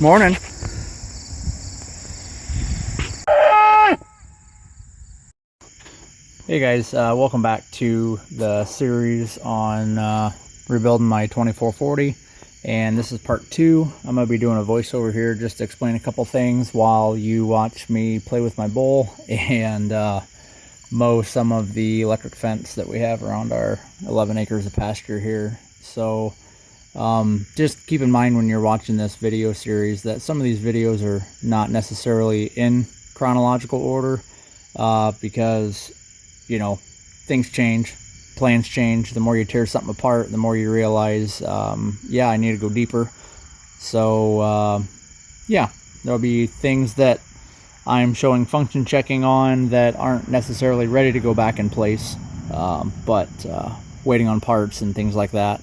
Morning. Hey guys, welcome back to the series on rebuilding my 2440, and this is part 2. I'm going to be doing a voiceover here just to explain a couple things while you watch me play with my bull and mow some of the electric fence that we have around our 11 acres of pasture here. So just keep in mind when you're watching this video series that some of these videos are not necessarily in chronological order because, you know, things change, plans change. The more you tear something apart, the more you realize, yeah, I need to go deeper. So yeah, there'll be things that I'm showing function checking on that aren't necessarily ready to go back in place, but waiting on parts and things like that.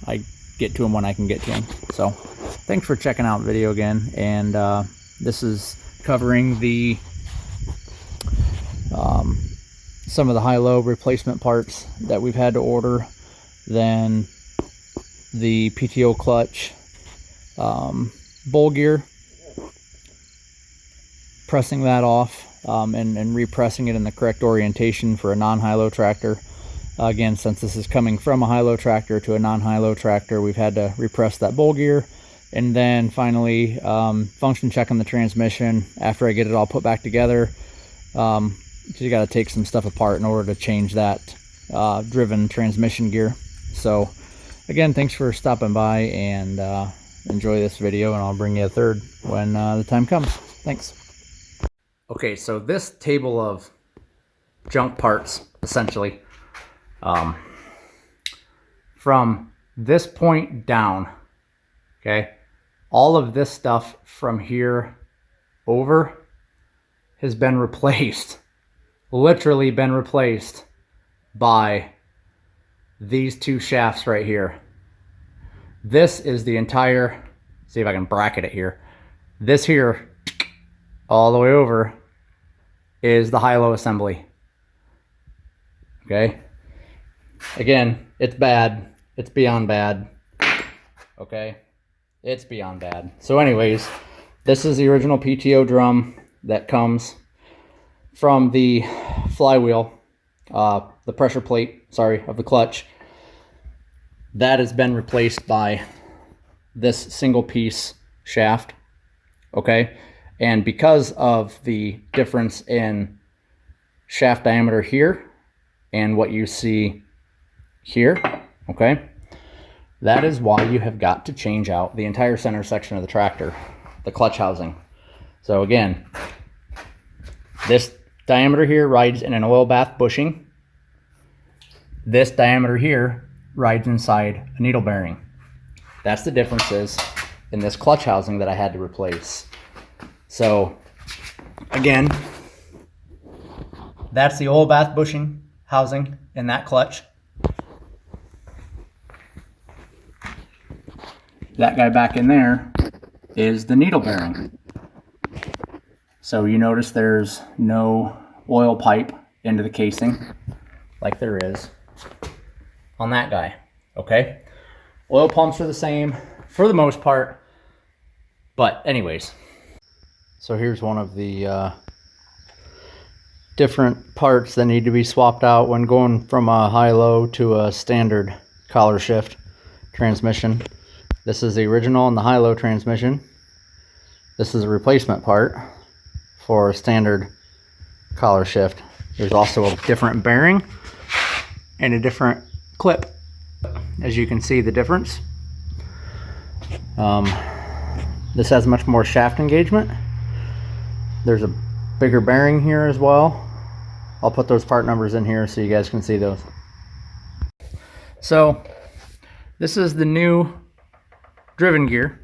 I get to them when I can get to them. So thanks for checking out the video again, and this is covering the some of the high-low replacement parts that we've had to order, then the PTO clutch, bowl gear, pressing that off and repressing it in the correct orientation for a non-high-low tractor. Again, since this is coming from a high-low tractor to a non-high-low tractor, we've had to repress that bowl gear. And then finally, function check on the transmission after I get it all put back together. You got to take some stuff apart in order to change that driven transmission gear. So again, thanks for stopping by, and enjoy this video, and I'll bring you a third when the time comes. Thanks. Okay, so this table of junk parts, essentially, from this point down, okay, all of this stuff from here over has been replaced, literally been replaced by these two shafts right here. This is the entire, see if I can bracket it here. This here, all the way over, is the high-low assembly. Okay? Again, it's bad. It's beyond bad. Okay? It's beyond bad. So anyways, this is the original PTO drum that comes from the flywheel, the pressure plate, sorry, of the clutch. That has been replaced by this single piece shaft. Okay? And because of the difference in shaft diameter here and what you see here, okay, that is why you have got to change out the entire center section of the tractor, the clutch housing. So again, this diameter here rides in an oil bath bushing. This diameter here rides inside a needle bearing. That's the differences in this clutch housing that I had to replace. So again, that's the oil bath bushing housing in that clutch. That guy back in there is the needle bearing. So you notice there's no oil pipe into the casing like there is on that guy. Okay? Oil pumps are the same for the most part. But anyways, so here's one of the different parts that need to be swapped out when going from a high-low to a standard collar shift transmission. This is the original and the high-low transmission. This is a replacement part for a standard collar shift. There's also a different bearing and a different clip. As you can see the difference. This has much more shaft engagement. There's a bigger bearing here as well. I'll put those part numbers in here so you guys can see those. So this is the new driven gear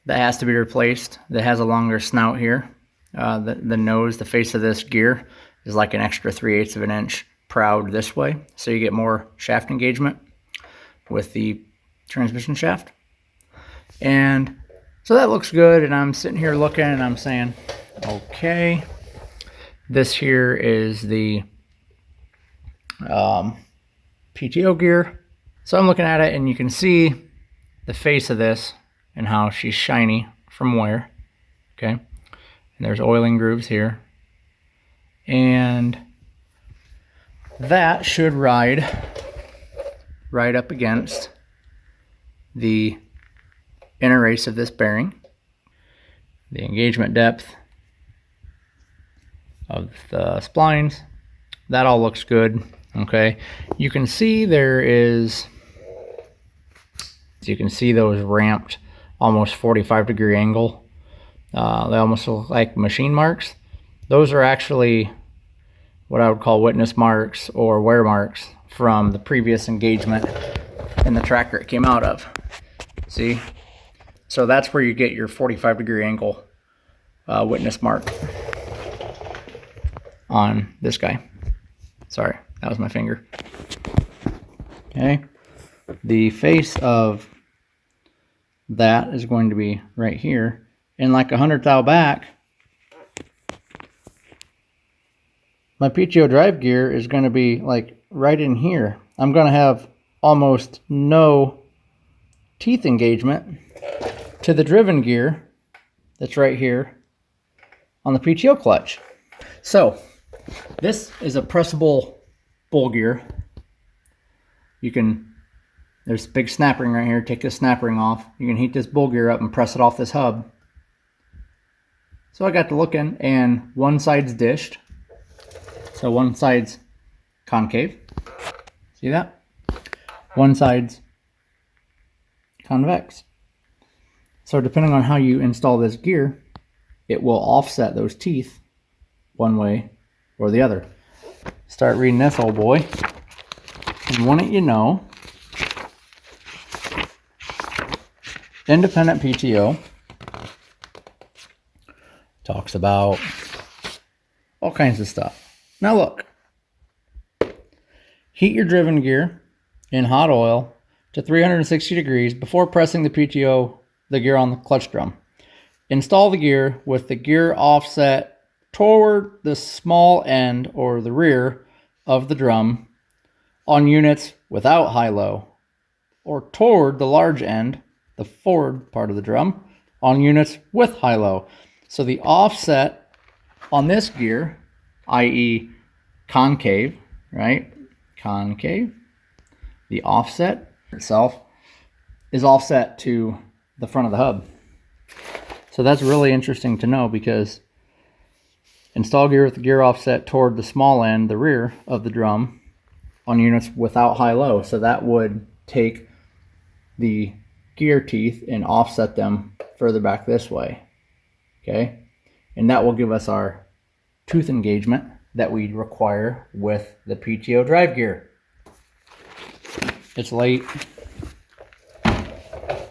that has to be replaced, that has a longer snout here. The nose, the face of this gear is like an extra 3/8 of an inch proud this way, so you get more shaft engagement with the transmission shaft. And so that looks good, and I'm sitting here looking and I'm saying, okay, this here is the PTO gear. So I'm looking at it, and you can see the face of this and how she's shiny from wear. Okay, and there's oiling grooves here, and that should ride right up against the inner race of this bearing. The engagement depth of the splines, that all looks good. Okay, you can see there is, you can see those ramped almost 45-degree angle. They almost look like machine marks. Those are actually what I would call witness marks or wear marks from the previous engagement in the tractor it came out of. See? So that's where you get your 45-degree angle witness mark on this guy. Sorry, that was my finger. Okay. The face of that is going to be right here. And like 100 thou back, my PTO drive gear is going to be like right in here. I'm going to have almost no teeth engagement to the driven gear that's right here on the PTO clutch. So this is a pressable bowl gear. You can, there's a big snap ring right here. Take this snap ring off. You can heat this bowl gear up and press it off this hub. So I got to looking, and one side's dished. So one side's concave. See that? One side's convex. So depending on how you install this gear, it will offset those teeth one way or the other. Start reading this old boy. And wouldn't you know, independent PTO talks about all kinds of stuff. Now look, heat your driven gear in hot oil to 360 degrees before pressing the gear on the clutch drum. Install the gear with the gear offset toward the small end or the rear of the drum on units without high-low, or toward the large end, the forward part of the drum, on units with high-low. So the offset on this gear, i.e. concave, right? Concave. The offset itself is offset to the front of the hub. So that's really interesting to know, because install gear with the gear offset toward the small end, the rear of the drum, on units without high-low. So that would take the gear teeth and offset them further back this way. Okay, and that will give us our tooth engagement that we require with the PTO drive gear. It's late.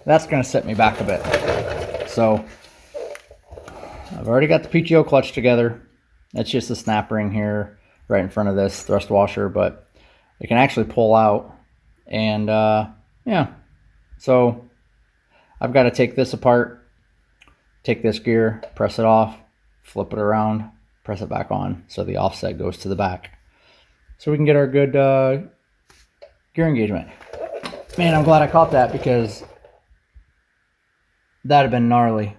That's going to set me back a bit. So I've already got the PTO clutch together. That's just a snap ring here right in front of this thrust washer, but it can actually pull out. And yeah, so I've got to take this apart, take this gear, press it off, flip it around, press it back on, so the offset goes to the back, so we can get our good gear engagement. Man, I'm glad I caught that, because that'd have been gnarly.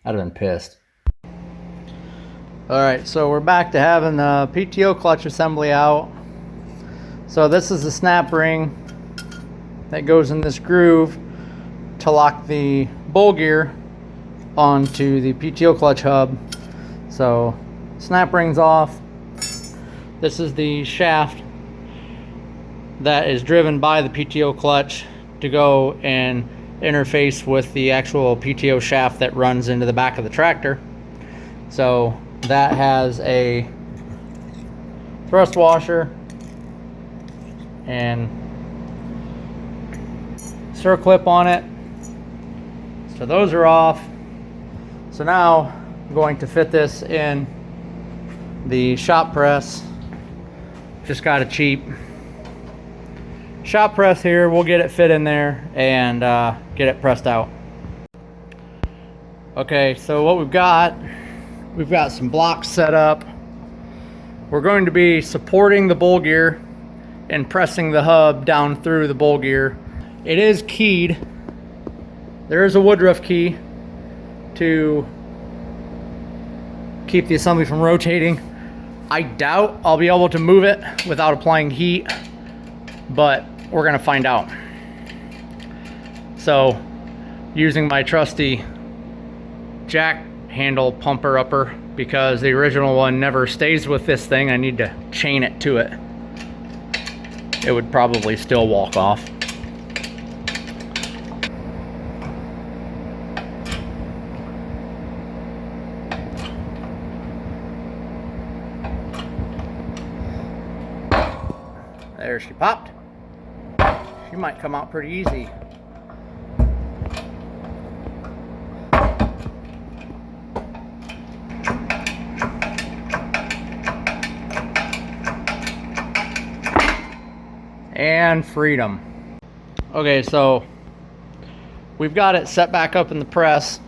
I'd have been pissed. Alright, so we're back to having the PTO clutch assembly out. So this is the snap ring that goes in this groove to lock the bowl gear onto the PTO clutch hub. So snap rings off. This is the shaft that is driven by the PTO clutch to go and interface with the actual PTO shaft that runs into the back of the tractor. So that has a thrust washer and circlip on it. So those are off. So now I'm going to fit this in the shop press. Just got a cheap shop press here. We'll get it fit in there and get it pressed out. Okay, so what we've got some blocks set up. We're going to be supporting the bowl gear and pressing the hub down through the bowl gear it is keyed. There is a woodruff key to keep the assembly from rotating. I doubt I'll be able to move it without applying heat, but we're gonna find out. So, using my trusty jack handle pumper upper, because the original one never stays with this thing, I need to chain it to it. It would probably still walk off. There she popped. She might come out pretty easy. And freedom. Okay, so we've got it set back up in the press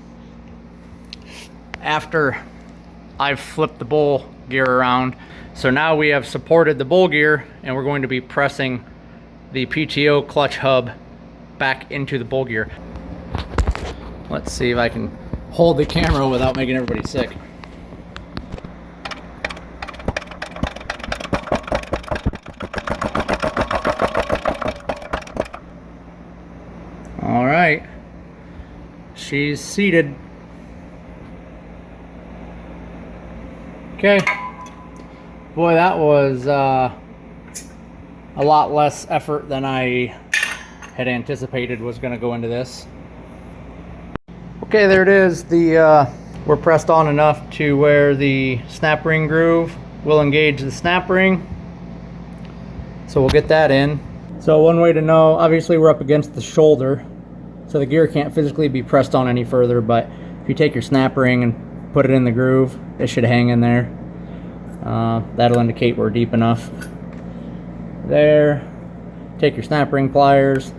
after I've flipped the bull gear around. So now we have supported the bull gear, and we're going to be pressing the PTO clutch hub back into the bull gear. Let's see if I can hold the camera without making everybody sick. All right, she's seated. Okay. Boy, that was a lot less effort than I had anticipated was going to go into this. Okay, there it is. We're pressed on enough to where the snap ring groove will engage the snap ring. So we'll get that in. So one way to know, obviously we're up against the shoulder, so the gear can't physically be pressed on any further, but if you take your snap ring and put it in the groove, it should hang in there. That'll indicate we're deep enough. There. Take your snap ring pliers.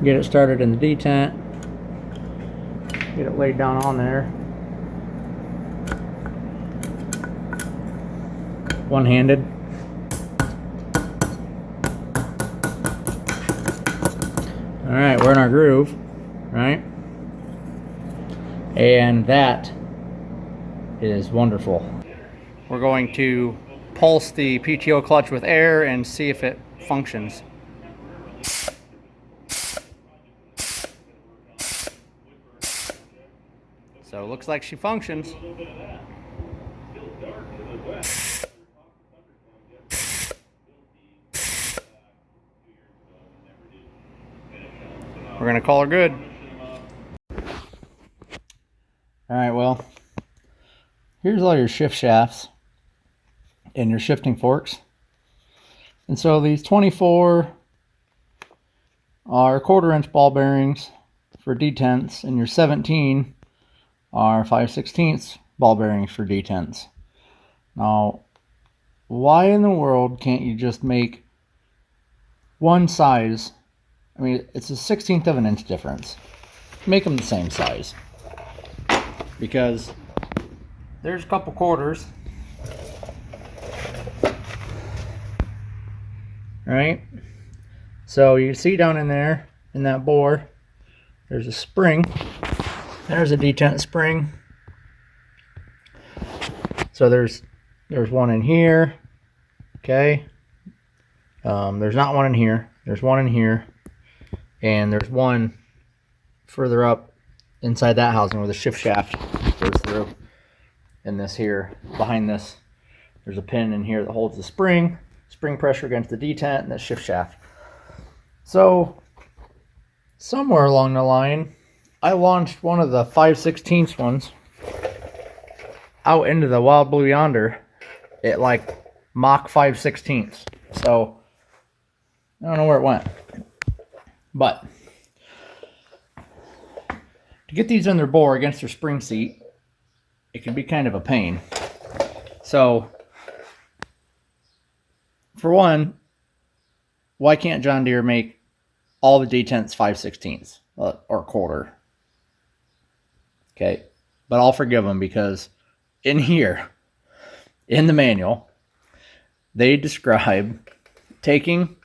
Get it started in the detent. Get it laid down on there. One-handed. Alright, we're in our groove, right? And that is wonderful. We're going to pulse the PTO clutch with air and see if it functions. So it looks like she functions. We're gonna call her good. All right, well, here's all your shift shafts and your shifting forks. And so these 24 are 1/4 inch ball bearings for detents, and your 17 are 5/16 ball bearings for detents. Now, why in the world can't you just make one size? I mean, it's a 1/16 of an inch difference. Make them the same size. Because there's a couple quarters. Right? So you see down in there, in that bore, there's a spring. There's a detent spring. So there's one in here. Okay. There's not one in here. There's one in here. And there's one further up inside that housing where the shift shaft goes through. And this here, behind this, there's a pin in here that holds the spring pressure against the detent and the shift shaft. So somewhere along the line, I launched one of the 5/16 ones out into the wild blue yonder at like Mach 5/16. So I don't know where it went. But to get these in their bore against their spring seat, it can be kind of a pain. So for one, why can't John Deere make all the detents 5/16 or 1/4? Okay, but I'll forgive them because in here, in the manual, they describe taking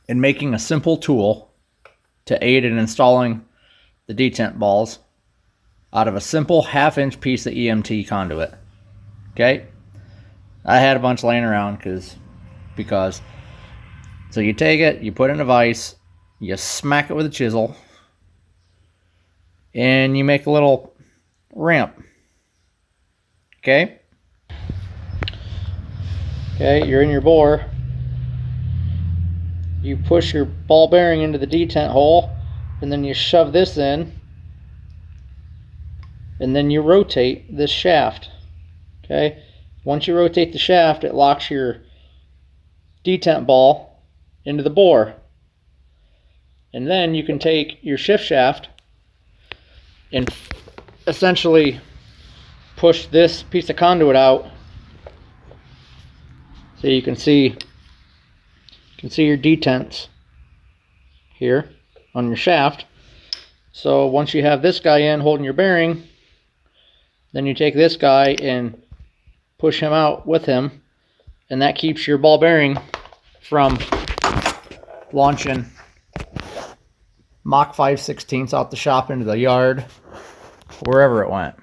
in making a simple tool to aid in installing the detent balls out of a simple 1/2 inch piece of EMT conduit. Okay, I had a bunch laying around because so you take it, you put it in a vise, you smack it with a chisel, and you make a little ramp. Okay, you're in your bore. You push your ball bearing into the detent hole, and then you shove this in, and then you rotate this shaft. Okay, once you rotate the shaft, it locks your detent ball into the bore, and then you can take your shift shaft and essentially push this piece of conduit out, so you can see your detents here on your shaft. So once you have this guy in holding your bearing, then you take this guy and push him out with him, and that keeps your ball bearing from launching Mach 5/16 out the shop into the yard, wherever it went.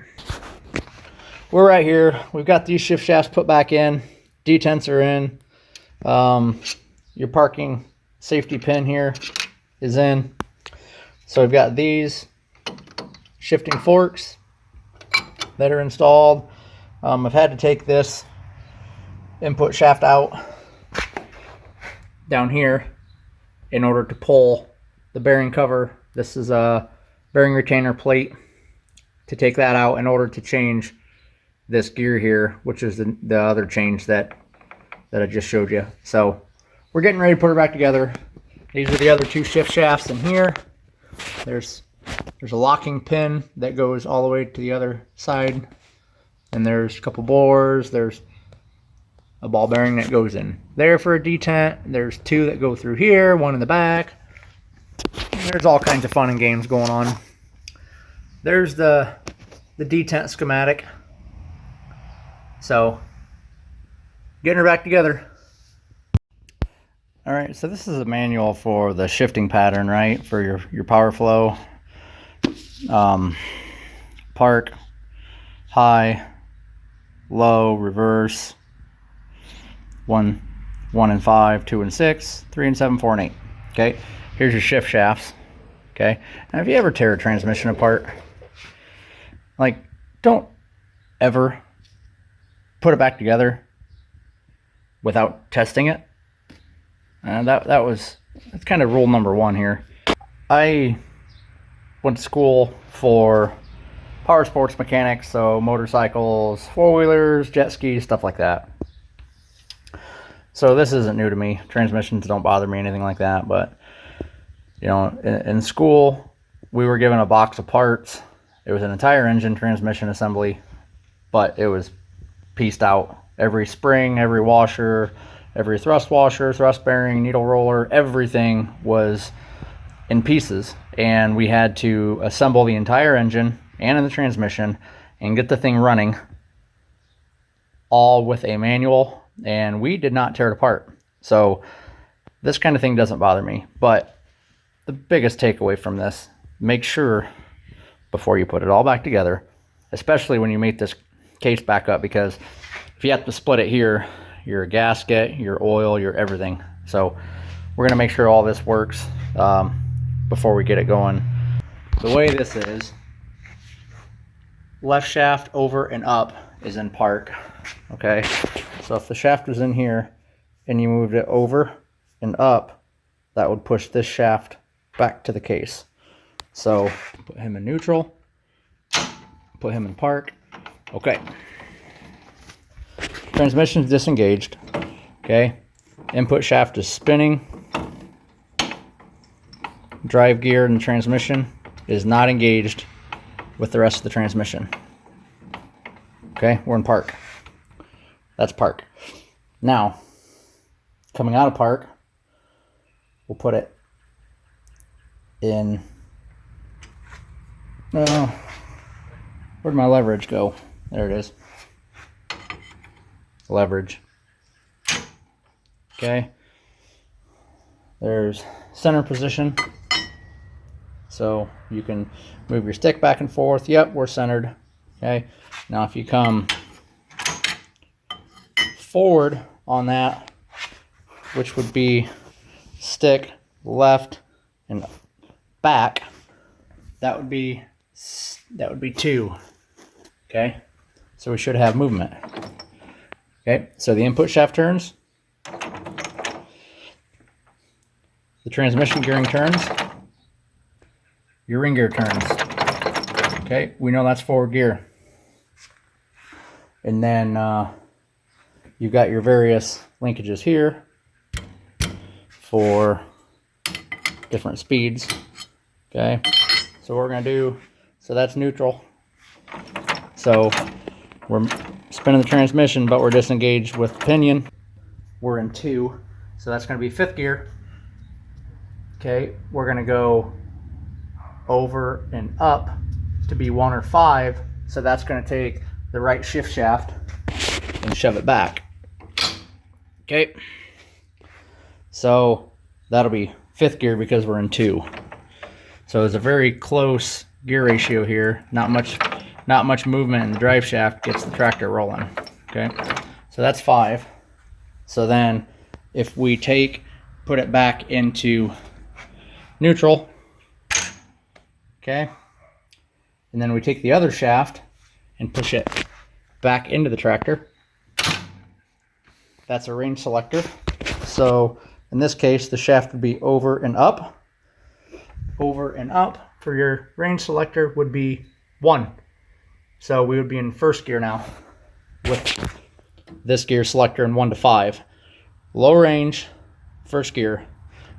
We're right here. We've got these shift shafts put back in. Detents are in. Your parking safety pin here is in. So we've got these shifting forks that are installed. I've had to take this input shaft out down here in order to pull the bearing cover. This is a bearing retainer plate, to take that out in order to change this gear here, which is the other change that I just showed you. So we're getting ready to put it back together. These are the other two shift shafts in here. There's a locking pin that goes all the way to the other side, and there's a couple bores. There's a ball bearing that goes in there for a detent. There's two that go through here, one in the back. There's all kinds of fun and games going on. There's the detent schematic. So getting her back together. All right, so this is a manual for the shifting pattern, right? For your power flow. Park, high, low, reverse, 1 and 5, 2 and 6, 3 and 7, 4 and 8. Okay, here's your shift shafts. Okay, now if you ever tear a transmission apart, like, don't ever put it back together without testing it. That's kind of rule number one here. I went to school for power sports mechanics, so motorcycles, four-wheelers, jet skis, stuff like that. So this isn't new to me. Transmissions don't bother me, anything like that. But, you know, in school, we were given a box of parts. It was an entire engine transmission assembly, but it was pieced out. Every spring, every washer, every thrust washer, thrust bearing, needle roller, everything was in pieces, and we had to assemble the entire engine and in the transmission and get the thing running, all with a manual, and we did not tear it apart. So this kind of thing doesn't bother me. But the biggest takeaway from this, make sure before you put it all back together, especially when you make this case back up, because if you have to split it here, your gasket, your oil, your everything. So we're gonna make sure all this works before we get it going. The way this is, left shaft over and up is in park. Okay, so if the shaft was in here and you moved it over and up, that would push this shaft back to the case. So put him in neutral, put him in park. Okay, transmission is disengaged. Okay, input shaft is spinning. Drive gear and transmission is not engaged with the rest of the transmission. Okay, we're in park. That's park. Now, coming out of park, we'll put it in. Where'd my leverage go? There it is. Leverage. Okay. There's center position. So you can move your stick back and forth. Yep, we're centered. Okay. Now if you come forward on that, which would be stick left and back, that would be 2. Okay. So we should have movement. Okay. So the input shaft turns. The transmission gearing turns. Your ring gear turns. Okay, we know that's forward gear. And then you've got your various linkages here for different speeds. Okay, so what we're going to do, so that's neutral. So we're spinning the transmission, but we're disengaged with the pinion. We're in 2, so that's going to be 5th gear. Okay, we're going to go over and up to be 1 or 5, so that's going to take the right shift shaft and shove it back. Okay, so that'll be 5th gear because we're in 2. So it's a very close gear ratio here. Not much movement in the drive shaft gets the tractor rolling. Okay, so that's 5. So then if we put it back into neutral, okay, and then we take the other shaft and push it back into the tractor. That's a range selector. So in this case, the shaft would be over and up. Over and up for your range selector would be 1. So we would be in 1st gear now with this gear selector in 1 to 5. Low range, 1st gear.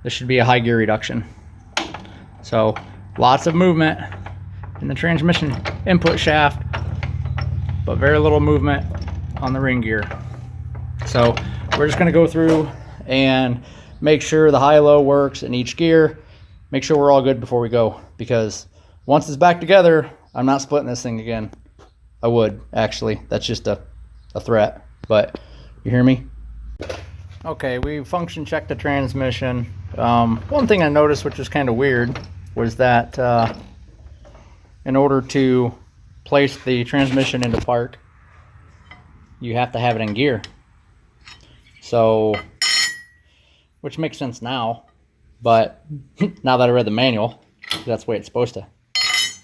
This should be a high gear reduction. So lots of movement in the transmission input shaft, but very little movement on the ring gear. So we're just going to go through and make sure the high-low works in each gear. Make sure we're all good before we go, because once it's back together, I'm not splitting this thing again. I would, actually. That's just a threat, but you hear me? Okay, we function checked the transmission. One thing I noticed, which is kind of weird, was that in order to place the transmission into park, you have to have it in gear. So, which makes sense now, but now that I read the manual, that's the way it's supposed to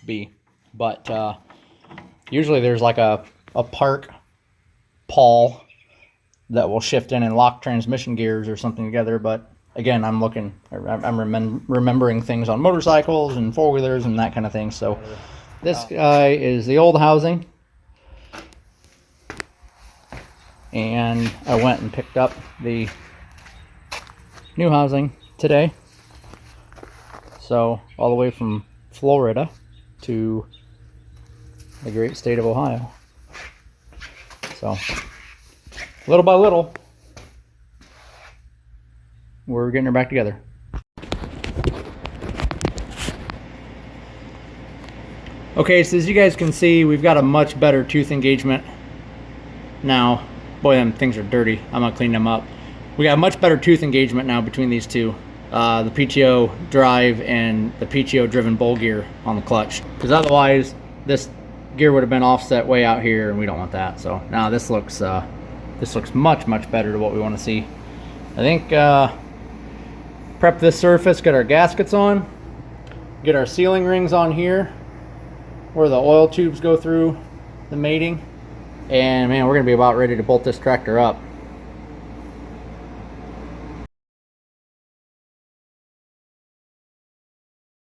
be. But usually there's like a park pawl that will shift in and lock transmission gears or something together. But again, I'm remembering things on motorcycles and four-wheelers and that kind of thing. So this guy is the old housing, and I went and picked up the new housing today. So all the way from Florida to the great state of Ohio. So little by little, we're getting her back together. Okay, so as you guys can see, we've got a much better tooth engagement now. Boy, them things are dirty. I'm gonna clean them up. We got a much better tooth engagement now between these two. The PTO drive and the PTO driven bowl gear on the clutch. Because otherwise, this gear would have been offset way out here, and we don't want that. So now this looks much better to what we want to see. I think prep this surface, get our gaskets on, get our sealing rings on here where the oil tubes go through the mating, and man, we're gonna be about ready to bolt this tractor up.